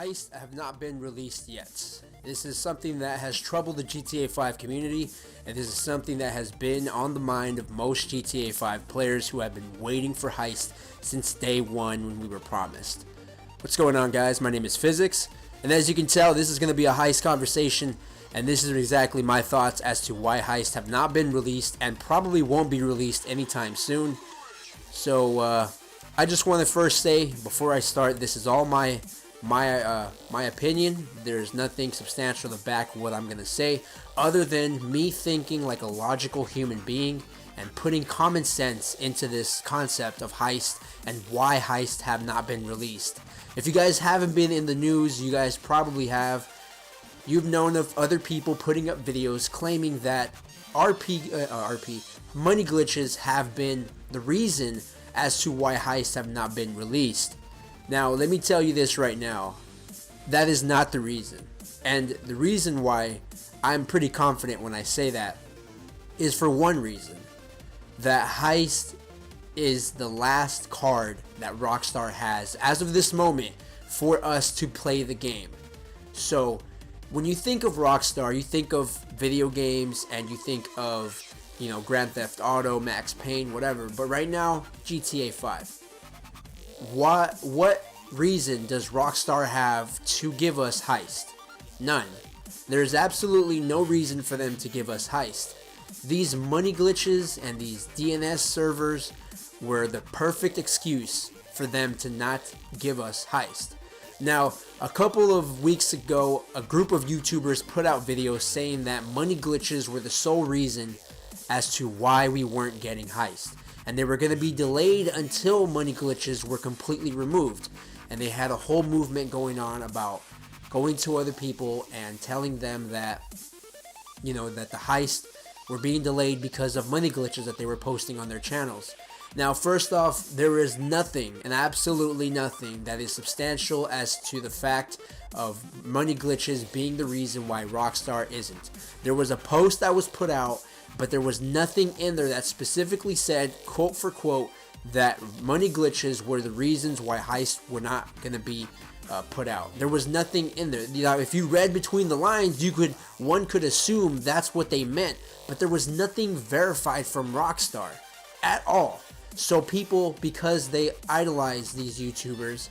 Heists have not been released yet. This is something that has troubled the GTA 5 community, and this is something that has been on the mind of most GTA 5 players who have been waiting for Heist since day one when we were promised. What's going on, guys? My name is Physics, and as you can tell, this is going to be a Heist conversation, and this is exactly my thoughts as to why Heist have not been released and probably won't be released anytime soon. So I just want to first say, before I start, this is all my opinion. There's nothing substantial to back what I'm gonna say, other than me thinking like a logical human being and putting common sense into this concept of Heist and why Heist have not been released. If you guys haven't been in the news, you guys probably have. You've known of other people putting up videos claiming that money glitches have been the reason as to why Heists have not been released. Now, let me tell you this right now. That is not the reason. And the reason why I'm pretty confident when I say that is for one reason. That Heist is the last card that Rockstar has, as of this moment, for us to play the game. So, when you think of Rockstar, you think of video games and you think of, you know, Grand Theft Auto, Max Payne, whatever. But right now, GTA 5. What reason does Rockstar have to give us Heist? None. There's absolutely no reason for them to give us Heist. These money glitches and these DNS servers were the perfect excuse for them to not give us Heist. Now, a couple of weeks ago, a group of YouTubers put out videos saying that money glitches were the sole reason as to why we weren't getting Heist. And they were going to be delayed until money glitches were completely removed. And they had a whole movement going on about going to other people and telling them that, you know, that the Heist were being delayed because of money glitches that they were posting on their channels. Now, first off, there is nothing, and absolutely nothing, that is substantial as to the fact of money glitches being the reason why Rockstar isn't. There was a post that was put out, but there was nothing in there that specifically said, quote for quote, that money glitches were the reasons why Heists were not going to be put out. There was nothing in there. You know, if you read between the lines, one could assume that's what they meant, but there was nothing verified from Rockstar at all. So people, because they idolize these YouTubers,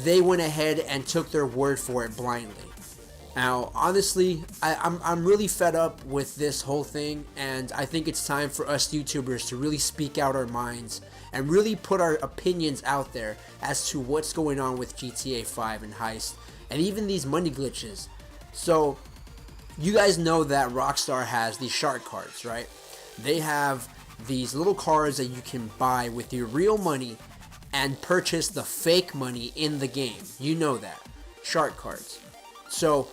they went ahead and took their word for it blindly. Now, honestly, I'm really fed up with this whole thing, and I think it's time for us YouTubers to really speak out our minds and really put our opinions out there as to what's going on with GTA 5 and Heist, and even these money glitches. So, you guys know that Rockstar has these shark cards, right? They have these little cards that you can buy with your real money and purchase the fake money in the game. You know that. Shark cards. So,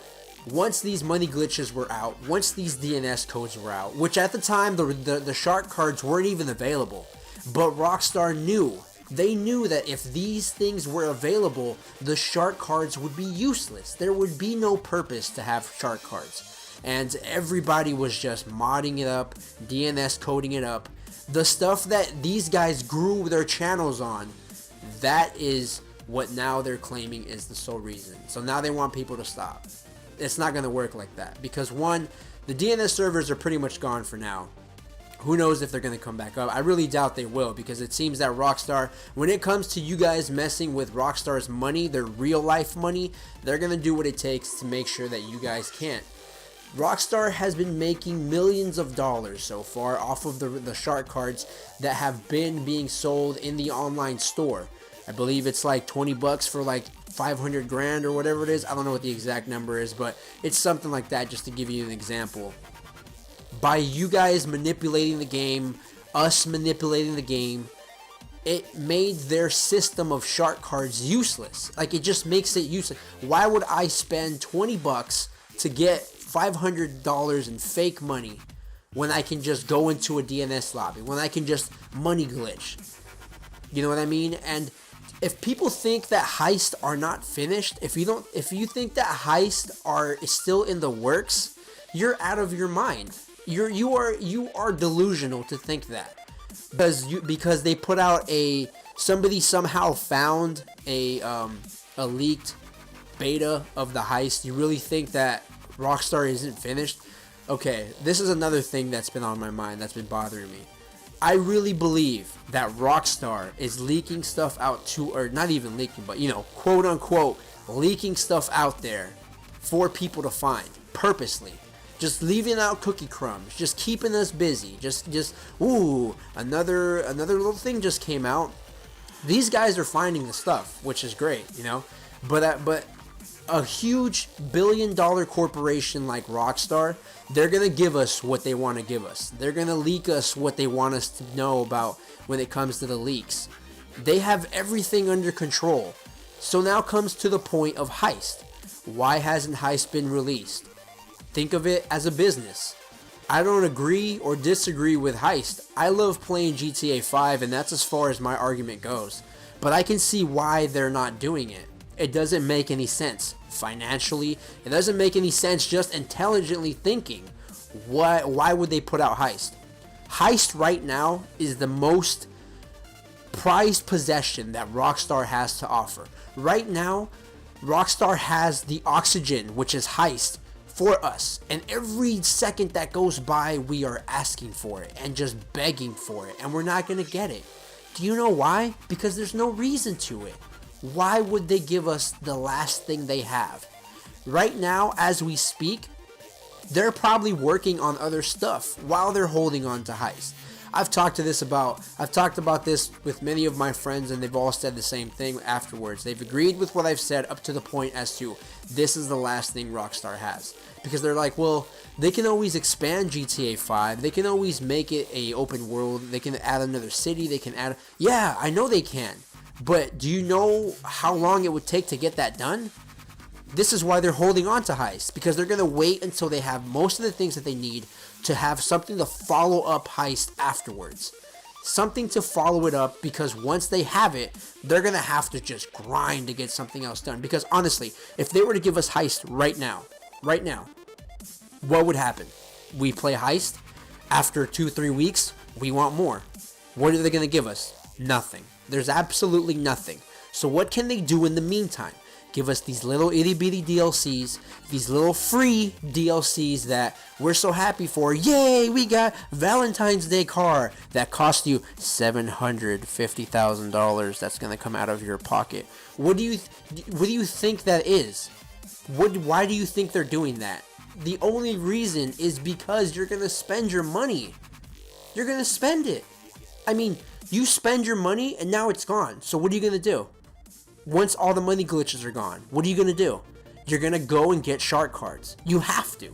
once these money glitches were out, once these DNS codes were out, which at the time the shark cards weren't even available, but Rockstar knew. They knew that if these things were available, the shark cards would be useless. There would be no purpose to have shark cards. And everybody was just modding it up, DNS coding it up. The stuff that these guys grew their channels on, that is what now they're claiming is the sole reason. So now they want people to stop. It's not going to work like that. Because one, the DNS servers are pretty much gone for now. Who knows if they're going to come back up. I really doubt they will, because it seems that Rockstar, when it comes to you guys messing with Rockstar's money, their real life money, they're going to do what it takes to make sure that you guys can't. Rockstar has been making millions of dollars so far off of the shark cards that have been being sold in the online store. I believe it's like 20 bucks for like 500 grand or whatever it is. I don't know what the exact number is, but it's something like that, just to give you an example. By you guys manipulating the game, us manipulating the game, it made their system of shark cards useless. Like, it just makes it useless. Why would I spend 20 bucks to get $500 in fake money when I can just go into a DNS lobby, when I can just money glitch? You know what I mean? And if people think that Heists are not finished, if you think that Heists is still in the works, you're out of your mind. You are delusional to think that, because they put out somebody somehow found a leaked beta of the Heist, you really think that Rockstar isn't finished? Okay, this is another thing that's been on my mind, that's been bothering me. I really believe that Rockstar is leaking stuff out to, or not even leaking, but quote unquote, leaking stuff out there for people to find, purposely. Just leaving out cookie crumbs, just keeping us busy, ooh, another little thing just came out. These guys are finding the stuff, which is great, but a huge billion-dollar corporation like Rockstar, they're going to give us what they want to give us. They're going to leak us what they want us to know about when it comes to the leaks. They have everything under control. So now comes to the point of Heist. Why hasn't Heist been released? Think of it as a business. I don't agree or disagree with Heist. I love playing GTA 5, and that's as far as my argument goes. But I can see why they're not doing it. It doesn't make any sense financially. It doesn't make any sense just intelligently thinking. Why would they put out Heist? Heist right now is the most prized possession that Rockstar has to offer. Right now, Rockstar has the oxygen, which is Heist, for us. And every second that goes by, we are asking for it and just begging for it. And we're not going to get it. Do you know why? Because there's no reason to it. Why would they give us the last thing they have? Right now, as we speak, they're probably working on other stuff while they're holding on to Heist. I've talked about this with many of my friends, and they've all said the same thing afterwards. They've agreed with what I've said up to the point as to this is the last thing Rockstar has. Because they're like, well, they can always expand GTA 5. They can always make it a open world. They can add another city. They can add... Yeah, I know they can. But do you know how long it would take to get that done? This is why they're holding on to Heist. Because they're going to wait until they have most of the things that they need to have something to follow up Heist afterwards. Something to follow it up, because once they have it, they're going to have to just grind to get something else done. Because honestly, if they were to give us Heist right now, what would happen? We play Heist. After 2-3 weeks, we want more. What are they going to give us? Nothing. There's absolutely nothing. So what can they do in the meantime? Give us these little itty bitty DLCs, these little free DLCs that we're so happy for. Yay, we got Valentine's Day car that cost you $750,000. That's gonna come out of your pocket. What do you think that is? Why do you think they're doing that? The only reason is because you're gonna spend your money. You're gonna spend it. I mean, you spend your money and now it's gone. So what are you gonna do? Once all the money glitches are gone, what are you going to do? You're going to go and get shark cards. You have to.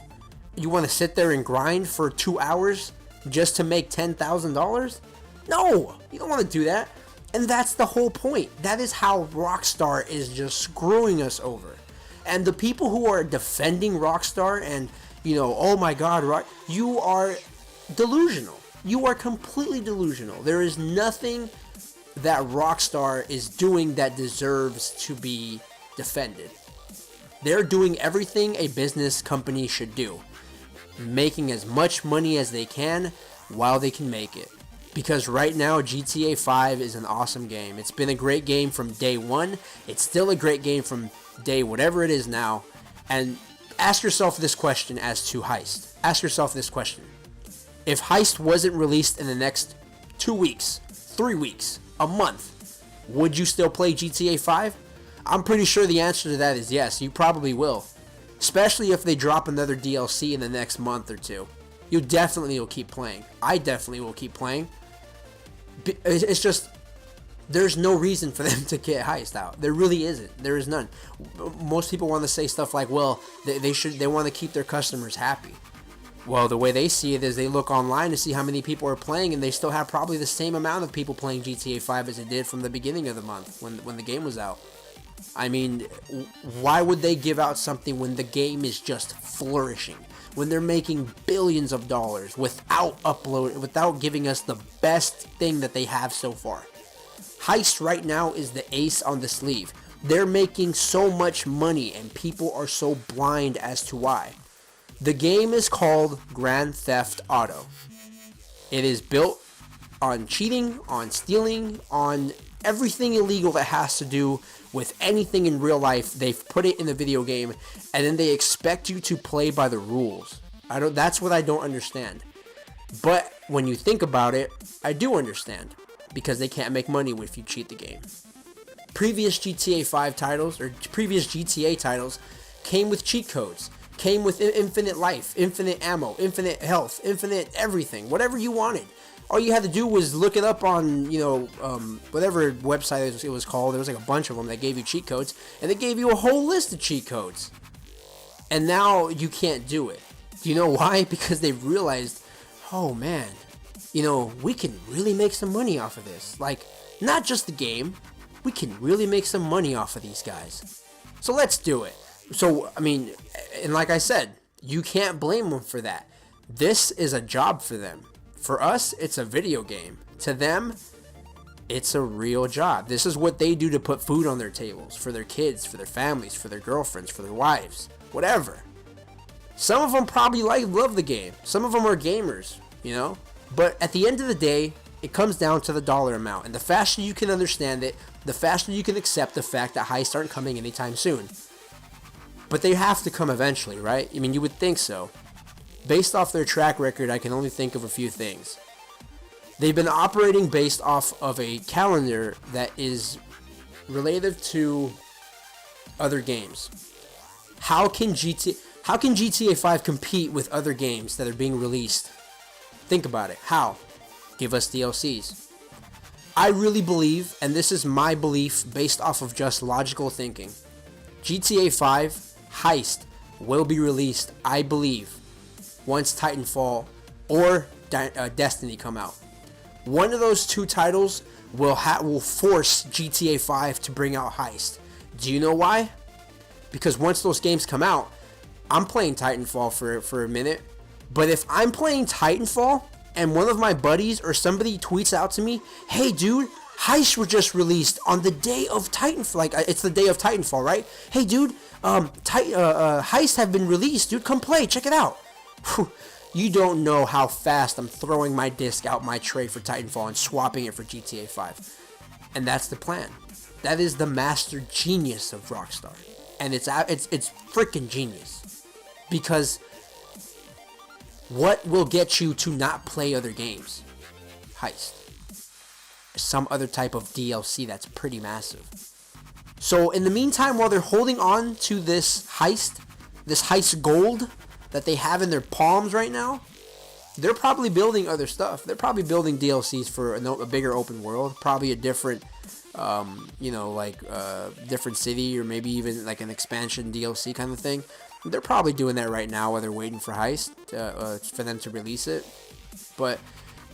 You want to sit there and grind for 2 hours just to make $10,000? No, you don't want to do that. And that's the whole point. That is how Rockstar is just screwing us over. And the people who are defending Rockstar and, oh my God, you are delusional. You are completely delusional. There is nothing that Rockstar is doing that deserves to be defended. They're doing everything a business company should do, making as much money as they can while they can make it. Because right now, GTA 5 is an awesome game. It's been a great game from day one. It's still a great game from day whatever it is now. And ask yourself this question as to Heist. Ask yourself this question. If Heist wasn't released in the next 2 weeks, 3 weeks, a month, would you still play GTA 5? I'm pretty sure the answer to that is yes. You probably will. Especially if they drop another DLC in the next month or two. You definitely will keep playing. I definitely will keep playing. It's just, there's no reason for them to get Heist out. There really isn't. There is none. Most people want to say stuff like, well, they want to keep their customers happy. Well, the way they see it is they look online to see how many people are playing, and they still have probably the same amount of people playing GTA 5 as it did from the beginning of the month when the game was out. I mean, why would they give out something when the game is just flourishing? When they're making billions of dollars without giving us the best thing that they have so far? Heist right now is the ace on the sleeve. They're making so much money, and people are so blind as to why. The game is called Grand Theft Auto. It is built on cheating, on stealing, on everything illegal that has to do with anything in real life. They've put it in the video game, and then they expect you to play by the rules. That's what I don't understand. But when you think about it, I do understand, because they can't make money if you cheat the game. Previous GTA 5 titles, or previous GTA titles, came with cheat codes, came with infinite life, infinite ammo, infinite health, infinite everything, whatever you wanted. All you had to do was look it up on, whatever website it was called. There was like a bunch of them that gave you cheat codes, and they gave you a whole list of cheat codes. And now you can't do it. Do you know why? Because they've realized, oh man, we can really make some money off of this. Like, not just the game, we can really make some money off of these guys. So let's do it. So, I mean, and like I said, you can't blame them for that. This is a job for them. For us, it's a video game. To them, it's a real job. This is what they do to put food on their tables, for their kids, for their families, for their girlfriends, for their wives, whatever. Some of them probably love the game. Some of them are gamers, But at the end of the day, it comes down to the dollar amount. And the faster you can understand it, the faster you can accept the fact that heists aren't coming anytime soon. But they have to come eventually, right? I mean, you would think so. Based off their track record, I can only think of a few things. They've been operating based off of a calendar that is related to other games. How can GTA 5 compete with other games that are being released? Think about it. How? Give us DLCs. I really believe, and this is my belief based off of just logical thinking, GTA 5 Heist will be released, I believe, once Titanfall or Destiny come out. One of those two titles will force GTA 5 to bring out Heist. Do you know why? Because once those games come out, I'm playing Titanfall for a minute, but if I'm playing Titanfall and one of my buddies or somebody tweets out to me, hey dude, Heists were just released on the day of Titanfall. Like, it's the day of Titanfall, right? Hey dude, Heists have been released, dude, come play, check it out. Whew. You don't know how fast I'm throwing my disc out my tray for Titanfall and swapping it for GTA 5. And that's the plan. That is the master genius of Rockstar. And it's freaking genius. Because what will get you to not play other games? Heist. Some other type of DLC that's pretty massive. So in the meantime, while they're holding on to this heist gold that they have in their palms right now, they're probably building other stuff. They're probably building DLCs for a bigger open world, probably a different, different city, or maybe even like an expansion DLC kind of thing. They're probably doing that right now while they're waiting for Heist for them to release it. But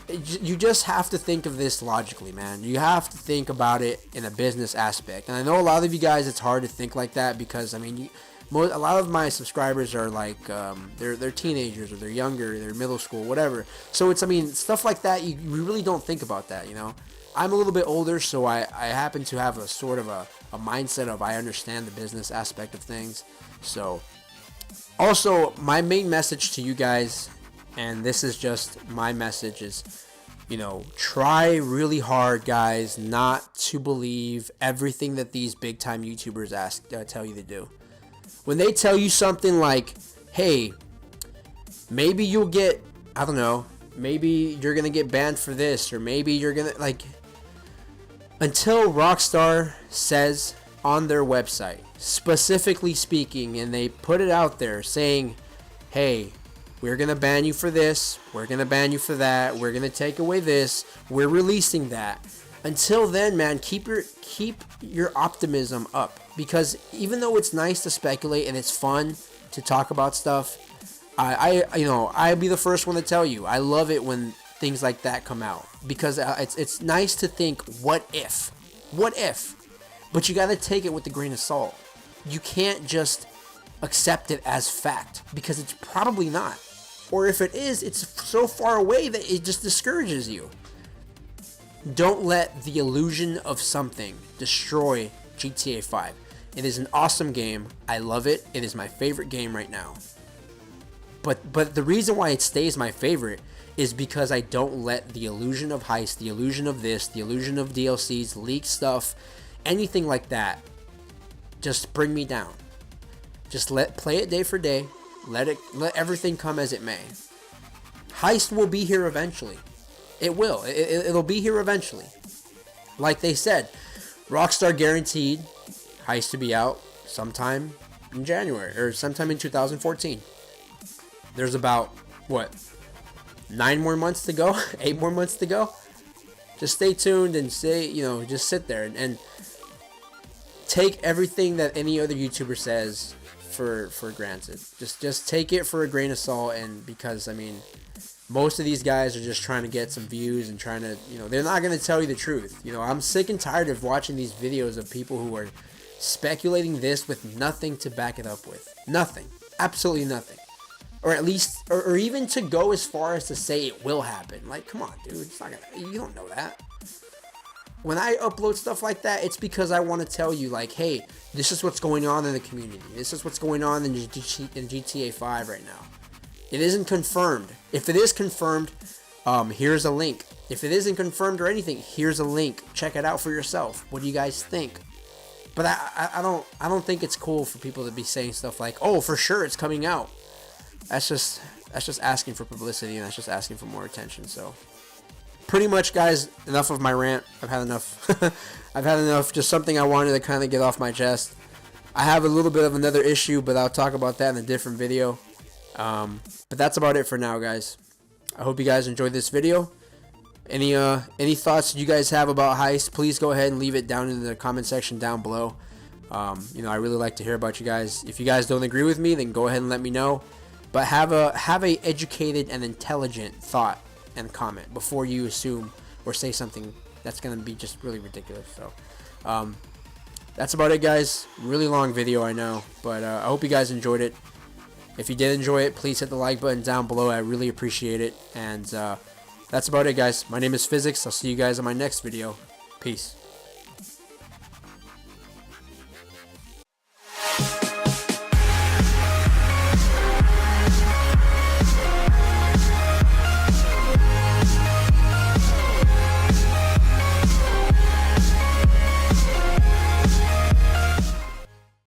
you just have to think of this logically, man. You have to think about it in a business aspect. And I know a lot of you guys, it's hard to think like that because, I mean, a lot of my subscribers are like, they're teenagers or they're younger, they're middle school, whatever. So it's, I mean, stuff like that, you really don't think about that, I'm a little bit older, so I happen to have a sort of a mindset of I understand the business aspect of things. So, also, my main message to you guys, and this is just my message, is, try really hard, guys, not to believe everything that these big-time YouTubers tell you to do. When they tell you something like, hey, maybe you'll get, I don't know, maybe you're going to get banned for this, or maybe you're going to, like, until Rockstar says on their website, specifically speaking, and they put it out there saying, hey, we're going to ban you for this, we're going to ban you for that, we're going to take away this, we're releasing that. Until then, man, keep your optimism up, because even though it's nice to speculate and it's fun to talk about stuff, I'll be the first one to tell you, I love it when things like that come out, because it's nice to think, what if, but you got to take it with a grain of salt. You can't just accept it as fact, because it's probably not, or if it is, it's so far away that it just discourages you. Don't let the illusion of something destroy GTA 5. It is an awesome game. I love it. It is my favorite game right now. But the reason why it stays my favorite is because I don't let the illusion of Heist, the illusion of this, the illusion of DLCs, leaked stuff, anything like that, just bring me down. Just play it day for day. Let everything come as it may. Heist will be here eventually. It will. It'll be here eventually. Like they said, Rockstar guaranteed Heist to be out sometime in January or sometime in 2014. There's about, what, 9 more months to go? 8 more months to go? Just stay tuned and just sit there and take everything that any other YouTuber says for granted. Just take it for a grain of salt, and because, I mean, most of these guys are just trying to get some views and trying to, they're not going to tell you the truth. I'm sick and tired of watching these videos of people who are speculating this with nothing to back it up with. Nothing. Absolutely nothing. Or at least, or even to go as far as to say it will happen. Like, come on, dude. It's not gonna, you don't know that. When I upload stuff like that, it's because I want to tell you, like, hey, this is what's going on in the community. This is what's going on in GTA 5 right now. It isn't confirmed. If it is confirmed, here's a link. If it isn't confirmed or anything, here's a link. Check it out for yourself. What do you guys think? But I don't think it's cool for people to be saying stuff like, oh, for sure it's coming out. That's just asking for publicity, and that's just asking for more attention. So pretty much, guys, enough of my rant. I've had enough. I've had enough. Just something I wanted to kind of get off my chest. I have a little bit of another issue, but I'll talk about that in a different video. But that's about it for now, guys. I hope you guys enjoyed this video. Any thoughts you guys have about Heist, please go ahead and leave it down in the comment section down below. I really like to hear about you guys. If you guys don't agree with me, then go ahead and let me know. But have a educated and intelligent thought and comment before you assume or say something that's going to be just really ridiculous. So that's about it, guys. Really long video, I know, but I hope you guys enjoyed it. If you did enjoy it, please hit the like button down below. I really appreciate it. And that's about it, guys. My name is Physics. I'll see you guys in my next video. Peace.